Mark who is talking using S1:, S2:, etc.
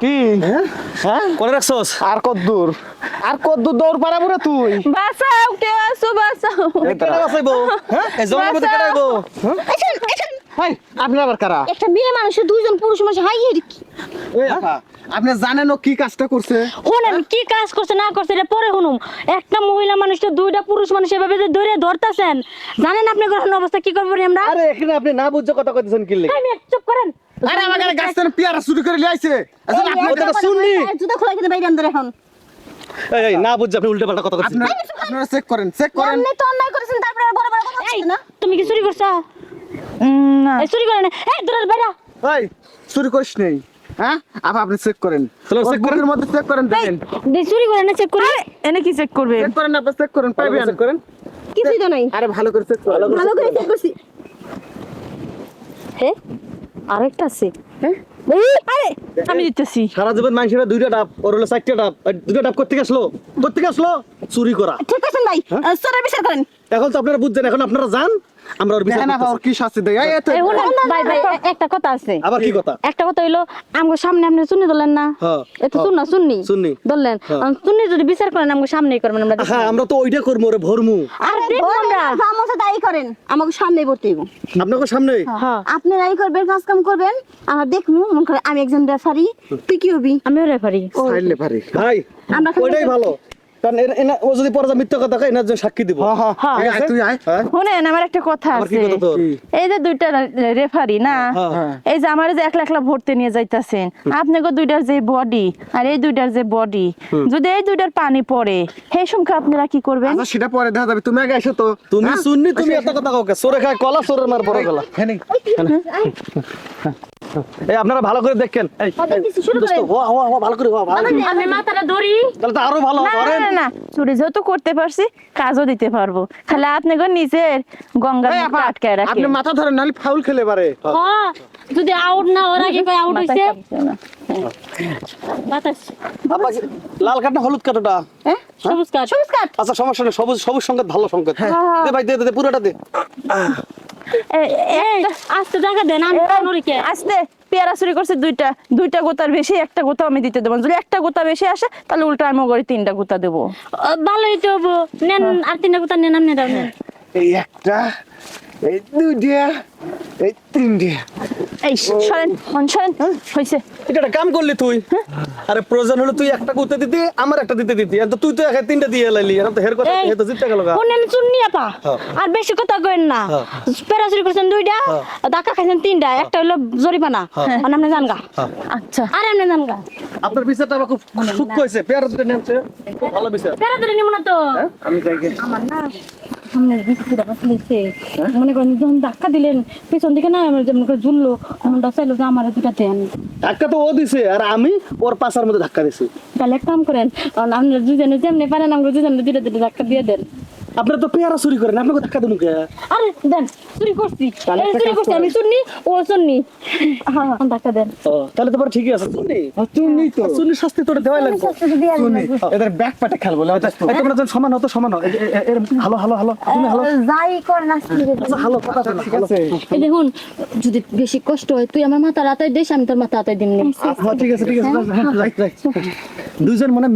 S1: কি হ্যাঁ
S2: করে রাখছস
S1: আর কত দূর দৌড় পারাবো রে তুই
S3: বাঁচাও কেউ আসো বাঁচাও
S2: কেডা বাঁচাইবো হ্যাঁ এই জঙ্গলের মধ্যে কেডা আইবো
S1: ভাই আপনি আবার কারা
S3: একটা মেয়ে মানুষের দুইজন পুরুষ মানুষ হাই
S1: এই আপা আপনি জানেন ও কি কাজটা করছে
S3: শুনেন কি কাজ করছে না করছে এটা পরে শুনুম একটা মহিলা মানুষটা দুইটা পুরুষ মানুষ এভাবে যে ধরে ধরতাছেন জানেন আপনি কোন অবস্থা কি করবো রে আমরা
S2: আরে এখানে আপনি না বুঝছো কথা কইতেছেন কি লাগি
S3: আমি চুপ করেন
S1: আরে আমাকে গাছ থেকে পেয়ারা চুরি করে লিয়ে আইছে আসলে আপনি
S2: কথা শুননি
S3: জুতা খোলা কিন্তু বাইরে আন্দর এখন
S2: এই না বুঝছো আপনি উল্টা পাল্টা কথা কইছেন
S1: আপনারা চেক করেন
S3: আপনি তো অন্যায় করেছেন তারপরে বড় বড় কথা বলছেন না তুমি কি চুরি করছো না এই চুরি করে না এই দূরের বাইরে
S1: এই চুরি করিস নেই হ্যাঁ আপা আপনি চেক করেন
S2: চলো, check করেন।
S1: বুকের মধ্যে চেক করেন দেখেন
S3: চুরি করে না চেক করে
S4: এনে কি চেক করবে
S1: চেক করেন আপনি চেক করেন পাইবেন
S2: চেক করেন
S3: কিছুই তো নাই
S1: আরে ভালো করে চেক করেন
S3: ভালো করে চেক করছি হে আরেকটা আছে হ্যাঁ
S4: আরে আমি দিতেছি
S2: সারা জীবন মানুষেরা দুইটা ডাব ওর হলো চারটা ডাব আর দুইটা ডাব করতে আসলো চুরি করা
S3: ঠিক আছে ভাই সরের বিচার করেন
S2: এখন তো আপনারা বুঝছেন এখন আপনারা যান আমরা ওর বিচার
S1: দেখেন আপা
S2: করতেছি।
S1: ওর কি শাস্তি দেয় এই তো
S3: এই শুনুন ভাই ভাই একটা কথা আছে
S2: আবার কি কথা
S3: একটা কথা হইলো আমগো সামনে আপনি শুনি ধরলেন না
S2: হ্যাঁ,
S3: এত শুন না শুননি
S2: শুননি।
S3: ধরলেন
S2: হ্যাঁ।
S3: শুননি যদি বিচার করেন আমগো সামনেই করবেন আমরা দেখব।
S2: হ্যাঁ আমরা তো ওইটা করবো ওরে ভরমু
S3: আর দেখব আমরা
S5: সমস্যা তাই করেন আমাকে সামনেই পড়তে হইব
S2: আপনাকে সামনে
S3: হ্যাঁ
S5: আপনারাই করবেন কাজ কাম করবেন আর দেখমু মন করে আমি একজন রেফারি তুই কি হবি
S3: আমিও রেফারি
S1: সাইডলে পারি
S2: ভাই
S5: আমরা খালি
S2: ওইটাই ভালো কারণ ও যদি পরে যা মিথ্যা কথা কয় এনার জন্য সাক্ষী দিব
S1: হ্যাঁ হ্যাঁ এই আয়, তুই আয়
S2: হ্যাঁ
S4: শুনেন আমার একটা কথা
S2: আবার কি
S4: আছে
S2: কথা তোর
S4: এই যে দুইটা রেফারি না
S2: হ্যাঁ।
S4: এই যে আমার যে একলা একলা ভরতে নিয়ে যাইতাছেন আপনাকে দুইটার যে বডি আর এই দুইটার যে বডি যদি এই দুইটার পানি পড়ে সেই সংখ্যা আপনারা কি করবেন
S1: আচ্ছা সেটা পরে দেখা যাবে তুমি আগে এসো তো
S2: তুমি শুননি তুমি এত কথা কাউকে সরে খায় কলা সরের মার পরে গেলা
S1: হ্যাঁ নি।
S2: এই আপনারা ভালো করে দেখেন এই দোস্ত, হওয়া ভালো করে হওয়া ভালো
S3: আমি মাথাটা ধরি
S2: তাহলে তো আরো ভালো
S4: না,
S2: ধরেন
S4: না, না, চুরি যেহেতু করতে পারছি কাজও দিতে পারবো খালি আপনাকে নিজের গঙ্গার
S1: এই
S4: মধ্যে
S1: আপা
S4: আটকায় রাখি
S1: আপনি মাথা ধরেন নাহলে ফাউল খেলে পারে
S3: হ্যাঁ যদি আউট না ওর আগে কই আউট হইছে বাতাস
S2: আপা, লাল কাঠ না হলুদ কাঠটা
S3: সবুজ কাট সবুজ কাট
S2: আচ্ছা সমস্যা নেই সবুজ সবুজ সংকেত ভালো সংকেত দে ভাই দে পুরোটা দে
S3: আস্তে টাকা দেন আমি নরিকে
S4: আসতে পেয়ারা চুরি করছে দুইটা গোতার বেশি একটা গোতা আমি দিতে দেবো যদি একটা গোতা বেশি আসে তাহলে উল্টা আমি করে তিনটা গোতা দেবো
S3: ভালোই তো হবো নেন আর তিনটা কথা নেন আপনি দাও নেন
S1: এই একটা এই দুইটা এই তিনটা
S4: এই সরেন হয়েছে
S2: এটা একটা কাম করলি তুই আরে প্রয়োজন হলো তুই একটা করতে দিতি আমার একটা দিতে দিতি আর তো তুই তো একা তিনটা দিয়ে লাইলি এখন তো হের কথা
S3: এই,
S2: হে তো জিততে গেল গা
S3: কোনেন চুন্নি আপা
S2: হ্যাঁ।
S3: আর বেশি কথা কইেন না
S2: হ্যাঁ।
S3: পেরা চুরি করছেন দুইটা ধাক্কা খাইছেন তিনটা একটা হলো জরিমানা আর আপনি জানগা
S4: আচ্ছা
S3: আর আপনি জানগা
S2: আপনার বিচারটা আমার খুব সূক্ষ্ম হয়েছে পেয়ারা দুটো নেমছে খুব ভালো বিচার
S3: পেরা ধরে নিব না তো
S1: আমি যাই গে।
S3: আমার না সামনে বিস্কুটটা পাঠিয়েছে মনে করেন যখন ধাক্কা দিলেন পিছন দিকে না আমার যেমন করে ঝুললো মনটা চাইলো যে আমার দুটা দেন
S2: ধাক্কা তো ও দিছে আর আমি ওর পাশার মধ্যে ধাক্কা দিছি
S3: তাহলে এক কাম করেন আপনার দুজনে যেমনি পারেন আমরা দুজনে দুটা দুটা ধাক্কা দিয়ে দেন
S2: আপনারা তো পেয়ারা চুরি করেন আপনাকে ধাক্কা দেন কে
S3: আরে দেন চুরি করছি
S2: তাহলে
S3: এই
S2: একটা
S3: চুরি
S2: কাজ
S3: করছি
S2: করো।
S3: আমি শুননি ও শুননি হ্যাঁ ধাক্কা দেন
S2: ও তাহলে তো পরে ঠিকই আছে শুনি
S1: তুমি তো
S2: শুনি শাস্তি তোরে দেওয়াই লাগবে
S1: শুনি এদের ব্যাক পাটে খেলবো
S2: এই তোমরা যখন সমান হতো সমান হও এর হালো হালো হালো তুমি হালো
S5: যাই কর না
S2: আচ্ছা হালো কথা
S1: ঠিক আছে
S3: এই দেখুন যদি বেশি কষ্ট হয় তুই আমার মাথা রাতাই দিস আমি তোর মাথা রাতাই দিমনি
S2: ঠিক আছে দুইজন মানে